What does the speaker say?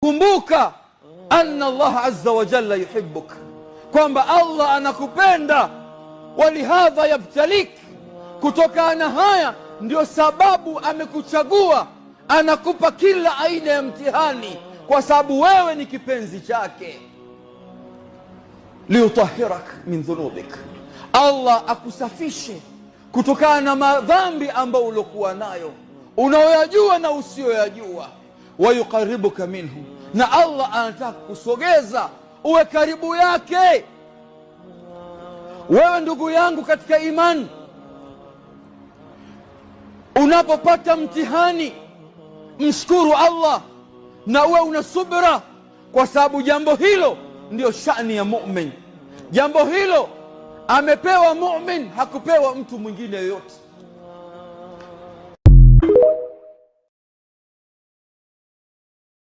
Kumbuka anna Allah azza wa jalla yuhibbuk, kwamba Allah anakupenda. Walihadha yabtalik, kutokana haya ndio sababu amekuchagua, anakupa kila aina ya mtihani, kwa sababu wewe ni kipenzi chake. Liutahirak min dhunubik, Allah akusafishe kutokana na madhambi ambayo uliokuwa nayo, unaoyajua na usiyoyajua. Wayukaribuka minhu, na Allah anataka kusogeza uwe karibu yake. Wewe ndugu yangu katika imani, unapopata mtihani mshukuru Allah na uwe una subra, kwa sababu jambo hilo ndio shani ya mu'min. Jambo hilo amepewa mu'min, hakupewa mtu mwingine yoyote.